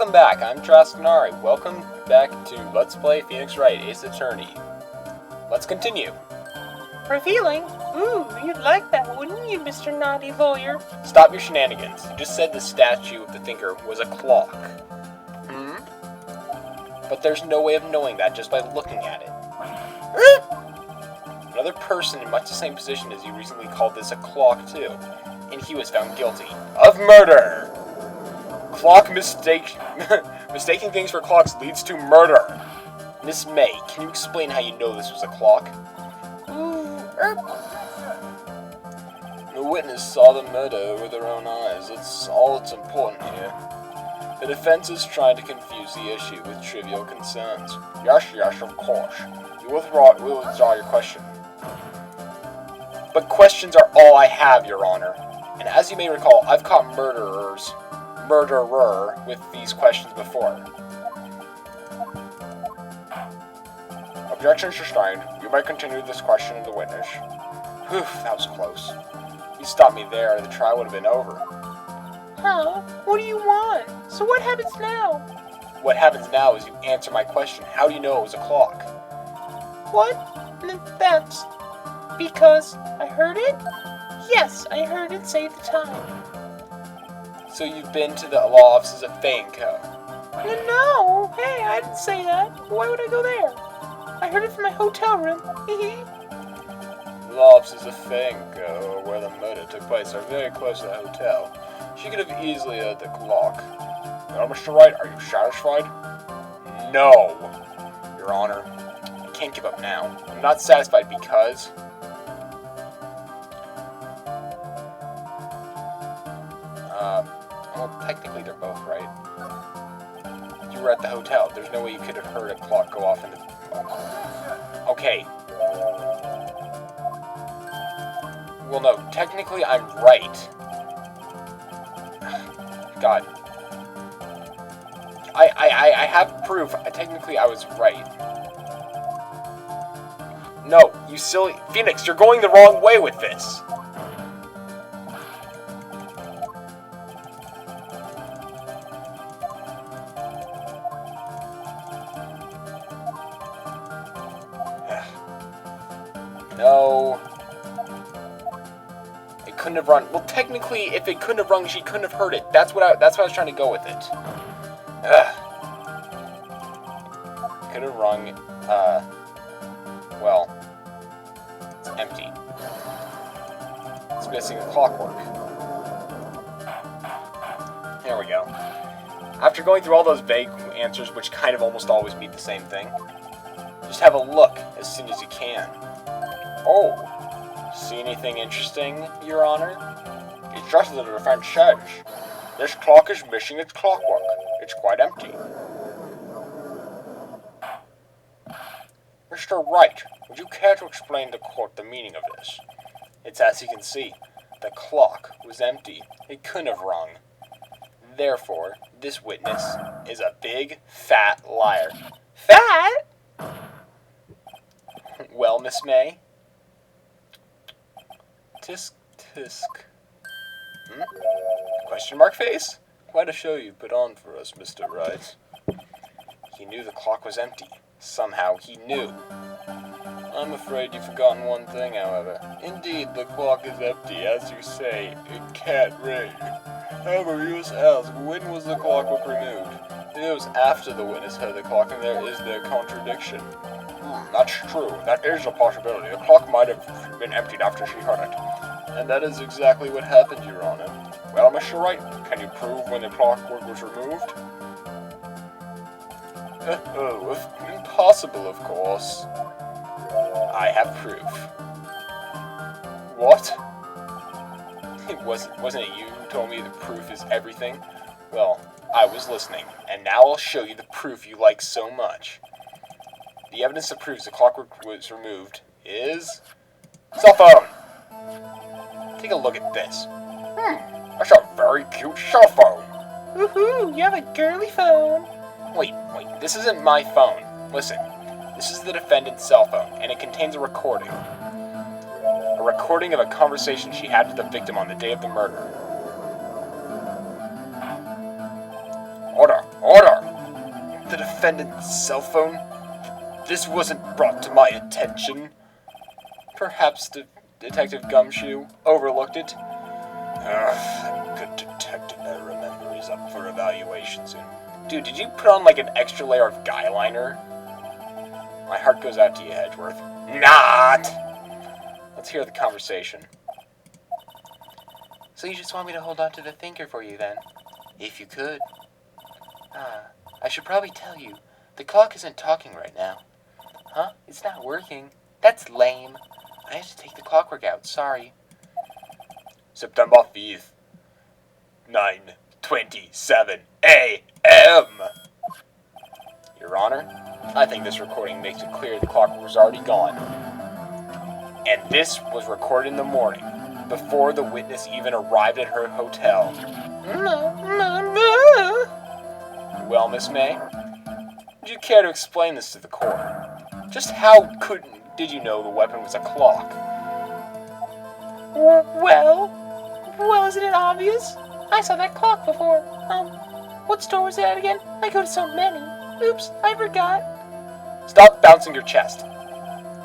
Welcome back, I'm Trascanari. Welcome back to Let's Play Phoenix Wright, Ace Attorney. Let's continue. Revealing? Ooh, you'd like that, wouldn't you, Mr. Naughty Lawyer? Stop your shenanigans. You just said the statue of the thinker was a clock. But there's no way of knowing that just by looking at it. Another person in much the same position as you recently called this a clock too, and he was found guilty of murder! Clock mistaking things for clocks leads to murder! Miss May, can you explain how you know this was a clock? The witness saw the murder with her own eyes. That's all that's important here. The defense is trying to confuse the issue with trivial concerns. Yes, of course. We will withdraw your question. But questions are all I have, Your Honor. And as you may recall, I've caught murderer with these questions before. Objection sustained. You may continue this question of the witness. Whew, that was close. If you stopped me there, the trial would have been over. Huh? What do you want? So what happens now? What happens now is you answer my question. How do you know it was a clock? What? That's because I heard it? Yes, I heard it say the time. So you've been to the law offices of Fayeco? No, hey, I didn't say that. Why would I go there? I heard it from my hotel room. The law offices of Fayeco, where the murder took place, are very close to the hotel. She could have easily heard the clock. Now, Mr. Wright, are you satisfied? No, Your Honor. I can't give up now. I'm not satisfied because... well, technically they're both right. You were at the hotel. There's no way you could have heard a clock go off in the... Okay. Well, no, technically I'm right. God. I have proof. Technically I was right. No, you silly... Phoenix, you're going the wrong way with this! No. It couldn't have rung. Well, technically, if it couldn't have rung, she couldn't have heard it. That's what I was trying to go with it. Ugh. Could have rung. Well, it's empty. It's missing a clockwork. There we go. After going through all those vague answers, which kind of almost always mean the same thing, just have a look as soon as you can. Oh, see anything interesting, Your Honor? It's just as the defense says. This clock is missing its clockwork. It's quite empty. Mr. Wright, would you care to explain to court the meaning of this? It's as you can see. The clock was empty. It couldn't have rung. Therefore, this witness is a big, fat liar. Fat? Well, Miss May? Tisk, tisk. Question mark face? Quite a show you put on for us, Mr. Wright. He knew the clock was empty. Somehow he knew. I'm afraid you've forgotten one thing, however. Indeed, the clock is empty, as you say. It can't ring. However, you must ask, when was the clockwork removed? It was after the witness heard the clock, and there is their contradiction. That's true. That is a possibility. The clock might have been emptied after she heard it. And that is exactly what happened, Your Honor. Well, Mr. Wright, can you prove when the clockwork was removed? Oh, impossible, of course. I have proof. What? Wasn't it you who told me the proof is everything? Well, I was listening, and now I'll show you the proof you like so much. The evidence that proves the clockwork was removed is... cell phone! Take a look at this. That's a very cute cell phone. Woohoo, you have a girly phone. Wait, this isn't my phone. Listen, this is the defendant's cell phone, and it contains a recording. A recording of a conversation she had with the victim on the day of the murder. Order! defendant's cell phone? This wasn't brought to my attention. Perhaps Detective Gumshoe overlooked it. Good detective never remember he's up for evaluation soon. Dude, did you put on like an extra layer of guy liner? My heart goes out to you, Hedgeworth. Not! Let's hear the conversation. So you just want me to hold on to the thinker for you then? If you could. I should probably tell you, the clock isn't talking right now. Huh? It's not working. That's lame. I have to take the clockwork out, sorry. September 5th, 9:27 a.m. Your Honor, I think this recording makes it clear the clock was already gone. And this was recorded in the morning, before the witness even arrived at her hotel. Well, Miss May, would you care to explain this to the court? Just how did you know the weapon was a clock? Well, isn't it obvious? I saw that clock before. What store was that again? I go to so many. Oops, I forgot. Stop bouncing your chest.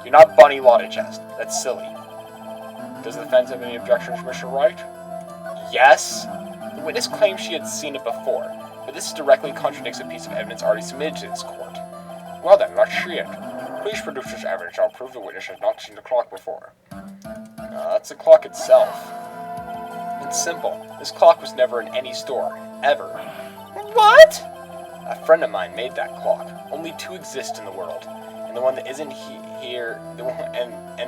You're not Bunny Lotta chest. That's silly. Does the defense have any objections, Mr. Wright? Yes. The witness claims she had seen it before, but this directly contradicts a piece of evidence already submitted to this court. Well then, let's see it. Please produce this evidence. I'll prove the witness has not seen the clock before. That's the clock itself. It's simple. This clock was never in any store, ever. What? A friend of mine made that clock. Only two exist in the world, and the one that isn't here, and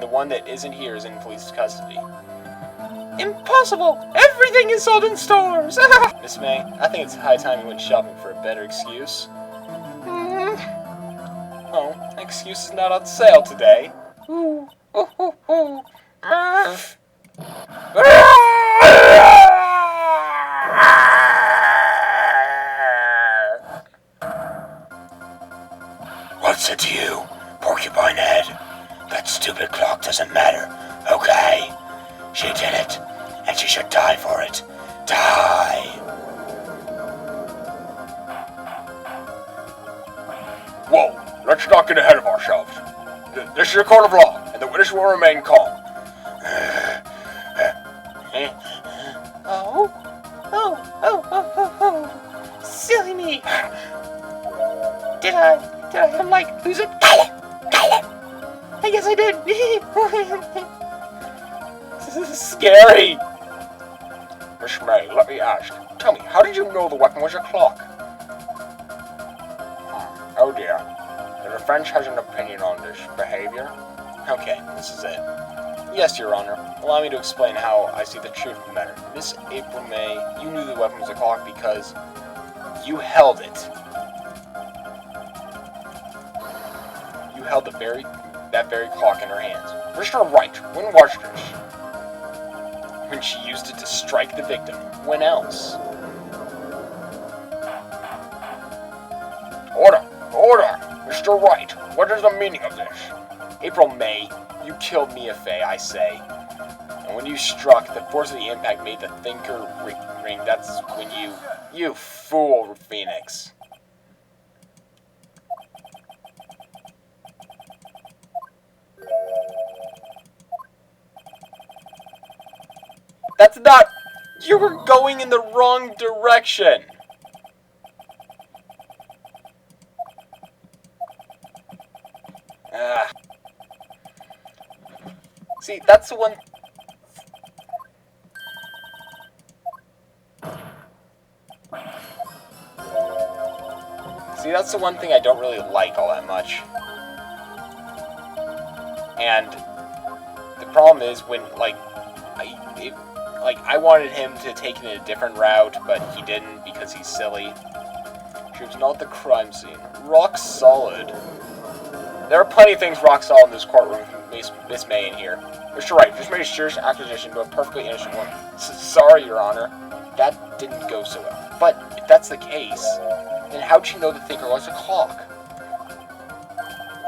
the one that isn't here is in police custody. Impossible! Everything is sold in stores! Miss May, I think it's high time you went shopping for a better excuse. Oh, excuse is not on sale today. What's it to you, Porcupine Head? That stupid clock doesn't matter, okay? She did it, and she should die for it. Die! Whoa, let's not get ahead of ourselves. This is a court of law, and the witness will remain calm. Silly me! Did I lose it? I guess I did. This is scary. Miss May, let me ask. Tell me, how did you know the weapon was a clock? Oh dear. The defense has an opinion on this behavior. Okay, this is it. Yes, Your Honor. Allow me to explain how I see the truth of the matter. Miss April May, you knew the weapon was a clock because you held it. You held that very clock in her hands. Mr. Wright, when was this? When she used it to strike the victim. When else? Order! Order! Mr. Wright, what is the meaning of this? April May, you killed Mia Fey, I say. And when you struck, the force of the impact made the thinker ring. That's when you fool, Phoenix. That's not... You were going in the wrong direction. See, that's the one... See, that's the one thing I don't really like all that much. And the problem is when, I wanted him to take it in a different route, but he didn't because he's silly. She was not at the crime scene. Rock solid. There are plenty of things rock solid in this courtroom with Miss May in here. Mr. Wright, just made a serious accusation to a perfectly innocent woman. Sorry, Your Honor. That didn't go so well. But if that's the case, then how'd she know the thinker was a clock?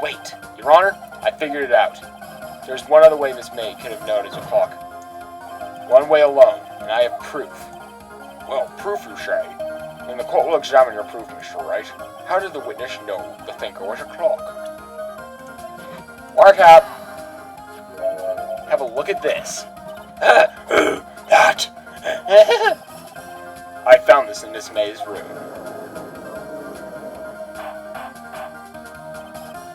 Wait, Your Honor, I figured it out. There's one other way Miss May could have known it was a clock. One way alone, and I have proof. Well, proof, you say? And the court will examine your proof, Mr. Wright. How did the witness know the thinker was a clock? Wiretap! Have a look at this. That! I found this in Miss May's room.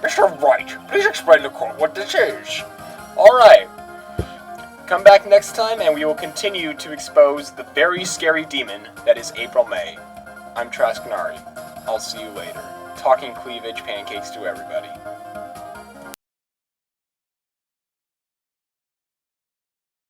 Mr. Wright, please explain to court what this is. Alright. Come back next time and we will continue to expose the very scary demon that is April May. I'm Trascanari. I'll see you later. Talking cleavage pancakes to everybody.